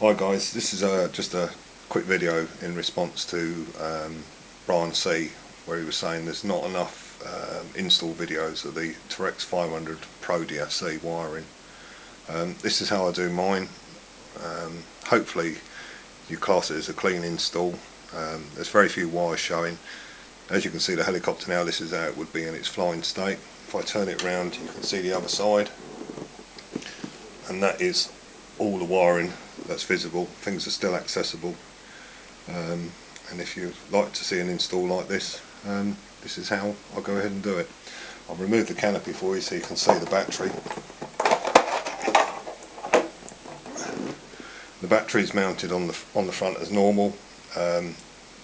Hi guys, this is just a quick video in response to Brian C, where he was saying there's not enough install videos of the TREX 500 PRO DFC wiring. This is how I do mine. Hopefully you class it as a clean install. There's very few wires showing. As you can see, the helicopter now, this is how it would be in its flying state. If I turn it around, you can see the other side, and that is all the wiring that's visible. Things are still accessible, and if you'd like to see an install like this, this is how I'll go ahead and do it. I'll remove the canopy for you so you can see the battery. The battery is mounted on the front as normal.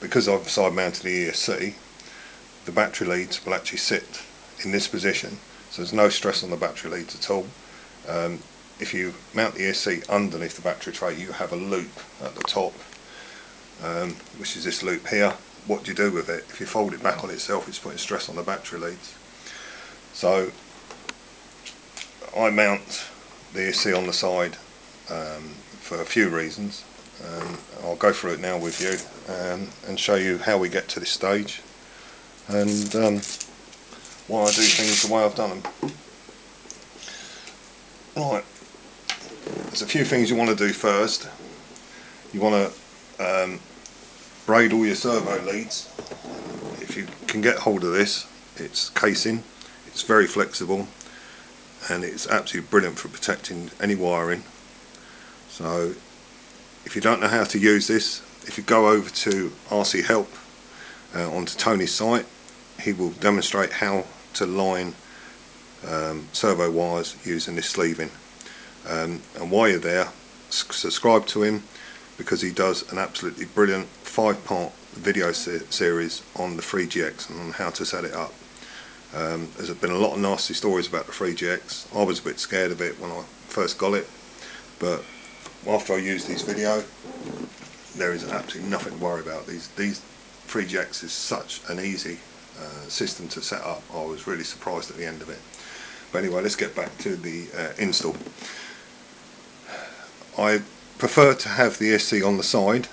Because I've side mounted the ESC, the battery leads will actually sit in this position, so there's no stress on the battery leads at all. If you mount the ESC underneath the battery tray, you have a loop at the top, which is this loop here. What do you do with it? If you fold it back on itself, it's putting stress on the battery leads. So I mount the ESC on the side for a few reasons. I'll go through it now with you and show you how we get to this stage, and why I do things the way I've done them. Right, there's a few things you want to do first. You want to braid all your servo leads. If you can get hold of this, it's casing, it's very flexible, and it's absolutely brilliant for protecting any wiring. So if you don't know how to use this, if you go over to RC Help onto Tony's site, he will demonstrate how to line servo wires using this sleeving. And while you're there, subscribe to him, because he does an absolutely brilliant 5-part video series on the 3GX and on how to set it up. There's been a lot of nasty stories about the 3GX. I was a bit scared of it when I first got it, but after I used this video, there is absolutely nothing to worry about. These 3GX is such an easy system to set up. I was really surprised at the end of it. But anyway, let's get back to the install. I prefer to have the SC on the side,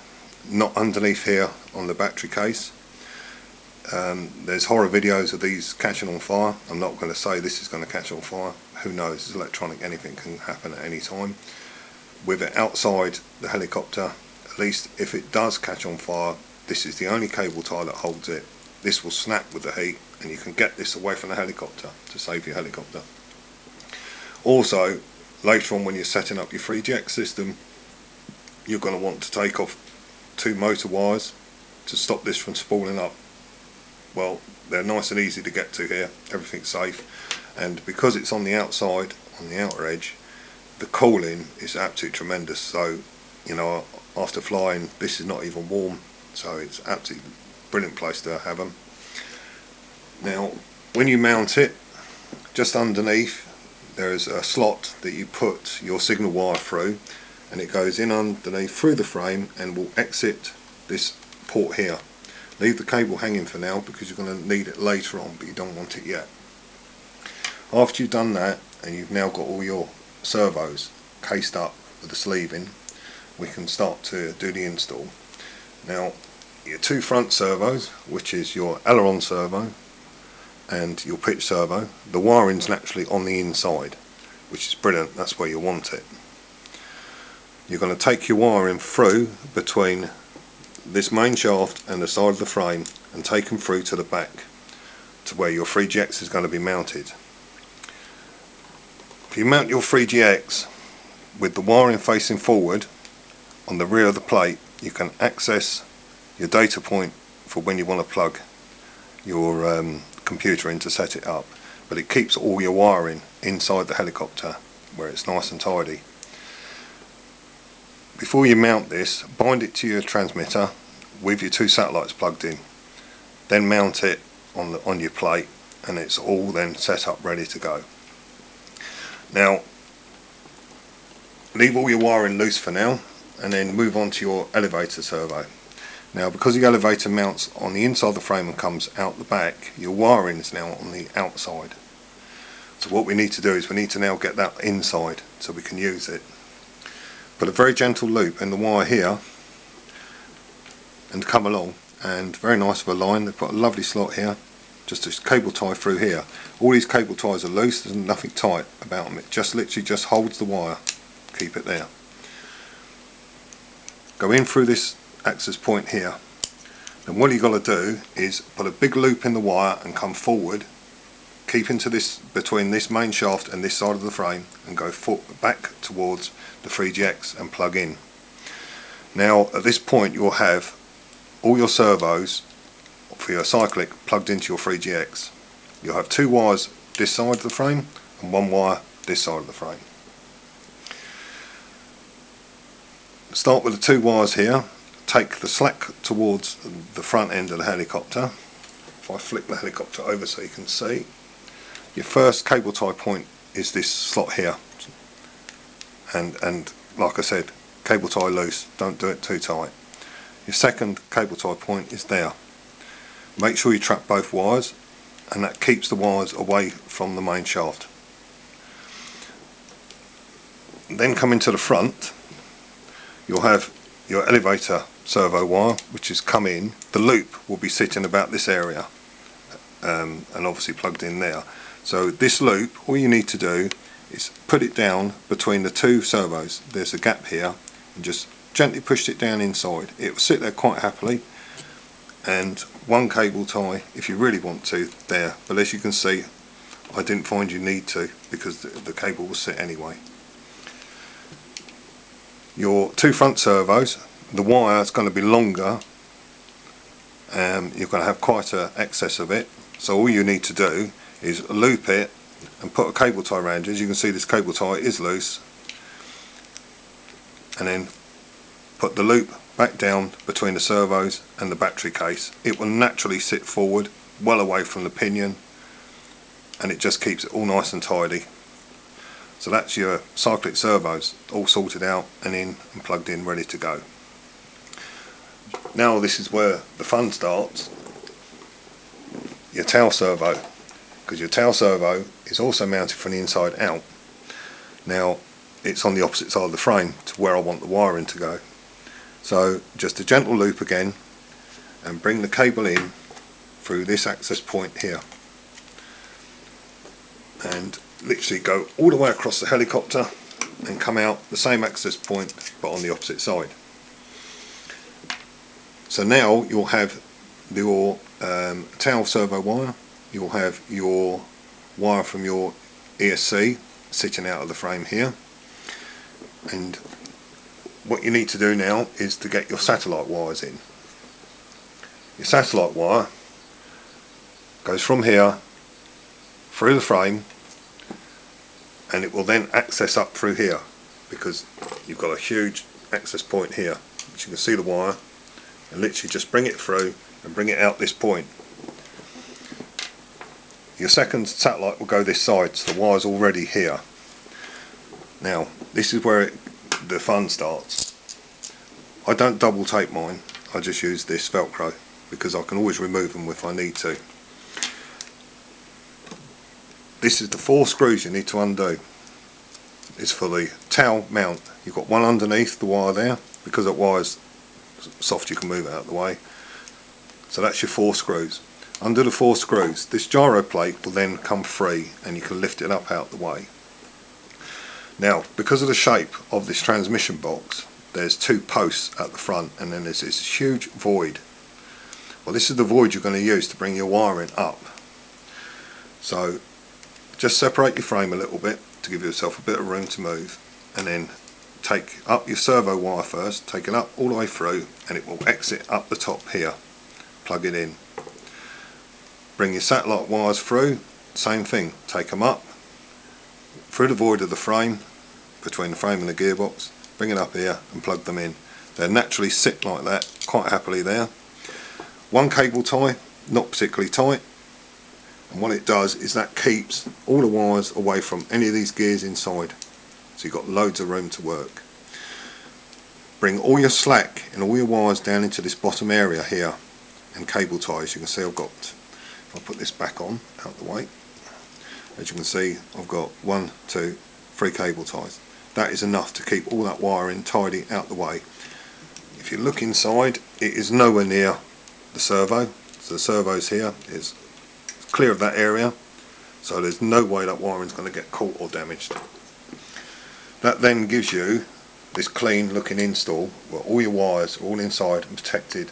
not underneath here on the battery case. There's horror videos of these catching on fire. I'm not going to say this is going to catch on fire. Who knows? It's electronic, anything can happen at any time. With it outside the helicopter, at least if it does catch on fire, this is the only cable tie that holds it. This will snap with the heat, and you can get this away from the helicopter to save your helicopter. Also, later on when you're setting up your 3GX system, you're going to want to take off 2 motor wires to stop this from spooling up. Well, they're nice and easy to get to here, everything's safe, and because it's on the outside, on the outer edge, the cooling is absolutely tremendous. So, you know, after flying, this is not even warm, so it's absolutely brilliant place to have them. Now, when you mount it, just underneath there is a slot that you put your signal wire through, and it goes in underneath through the frame and will exit this port here. Leave the cable hanging for now, because you're going to need it later on, but you don't want it yet. After you've done that, and you've now got all your servos cased up with the sleeving, we can start to do the install. Now, your 2 front servos, which is your aileron servo and your pitch servo, the wiring's naturally on the inside, which is brilliant. That's where you want it. You're going to take your wiring through between this main shaft and the side of the frame, and take them through to the back to where your 3GX is going to be mounted. If you mount your 3GX with the wiring facing forward on the rear of the plate, you can access your data point for when you want to plug your computer in to set it up, but it keeps all your wiring inside the helicopter where it's nice and tidy. Before you mount this, bind it to your transmitter with your 2 satellites plugged in, then mount it on your plate, and it's all then set up ready to go. Now, leave all your wiring loose for now, and then move on to your elevator servo. Now, because the elevator mounts on the inside of the frame and comes out the back, your wiring is now on the outside. So what we need to do is we need to now get that inside so we can use it. put a very gentle loop in the wire here and come along, and very nice of a line. They've got a lovely slot here, just a cable tie through here. All these cable ties are loose, there's nothing tight about them, it just literally just holds the wire, keep it there. Go in through this access point here, and what you've got to do is put a big loop in the wire and come forward, keep into this, between this main shaft and this side of the frame, and go back towards the 3GX and plug in. Now at this point you'll have all your servos for your cyclic plugged into your 3GX. You'll have two wires this side of the frame and one wire this side of the frame. Start with the two wires here, take the slack towards the front end of the helicopter. If I flick the helicopter over so you can see, your first cable tie point is this slot here, and like I said, cable tie loose, don't do it too tight. Your second cable tie point is there. Make sure you trap both wires, and that keeps the wires away from the main shaft. Then come into the front, you'll have your elevator servo wire which is come in. The loop will be sitting about this area, and obviously plugged in there. So this loop, all you need to do is put it down between the two servos. There's a gap here, and just gently push it down inside. It will sit there quite happily, and one cable tie if you really want to there, but as you can see I didn't find you need to because the cable will sit anyway. Your two front servos, the wire is going to be longer, you're going to have quite an excess of it, so all you need to do is loop it and put a cable tie around it. As you can see, this cable tie is loose, and then put the loop back down between the servos and the battery case. It will naturally sit forward, well away from the pinion, and it just keeps it all nice and tidy. So that's your cyclic servos all sorted out and in and plugged in, ready to go. Now this is where the fun starts, your tail servo, because your tail servo is also mounted from the inside out. Now it's on the opposite side of the frame to where I want the wiring to go. So just a gentle loop again, and bring the cable in through this access point here, and literally go all the way across the helicopter and come out the same access point but on the opposite side. So now you'll have your tail servo wire, you'll have your wire from your ESC sitting out of the frame here, and what you need to do now is to get your satellite wires in. Your satellite wire goes from here through the frame, and it will then access up through here because you've got a huge access point here, which you can see the wire, and literally just bring it through and bring it out this point. Your second satellite will go this side, so the wire's already here. Now this is where the fun starts. I don't double tape mine, I just use this Velcro because I can always remove them if I need to. This is the 4 screws you need to undo. It's for the tail mount. You've got one underneath the wire there, because that wire's soft you can move it out of the way. So that's your 4 screws. Under the 4 screws, this gyro plate will then come free and you can lift it up out the way. Now, because of the shape of this transmission box, there's 2 posts at the front, and then there's this huge void. Well, this is the void you're going to use to bring your wiring up. So just separate your frame a little bit to give yourself a bit of room to move, and then take up your servo wire first, take it up all the way through, and it will exit up the top here. Plug it in. Bring your satellite wires through, same thing, take them up through the void of the frame, between the frame and the gearbox, bring it up here and plug them in. They naturally sit like that, quite happily there. One cable tie, not particularly tight, and what it does is that keeps all the wires away from any of these gears inside, so you've got loads of room to work. Bring all your slack and all your wires down into this bottom area here, and cable ties. You can see I've got, if I put this back on, out the way, as you can see I've got 1, 2, 3 cable ties. that is enough to keep all that wiring tidy out the way. If you look inside, it is nowhere near the servo, so the servo's here, is clear of that area, so there's no way that wiring is going to get caught or damaged. That then gives you this clean looking install where all your wires are all inside and protected,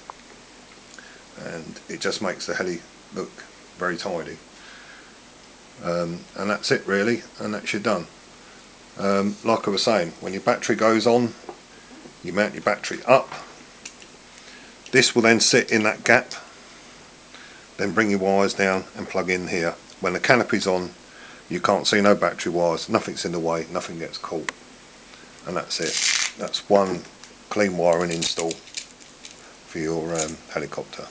and it just makes the heli look very tidy. And that's it really, and that's you done. Like I was saying, when your battery goes on, you mount your battery up. This will then sit in that gap, then bring your wires down and plug in here. When the canopy's on, you can't see no battery wires, nothing's in the way, nothing gets caught, and that's it. That's one clean wiring install for your helicopter.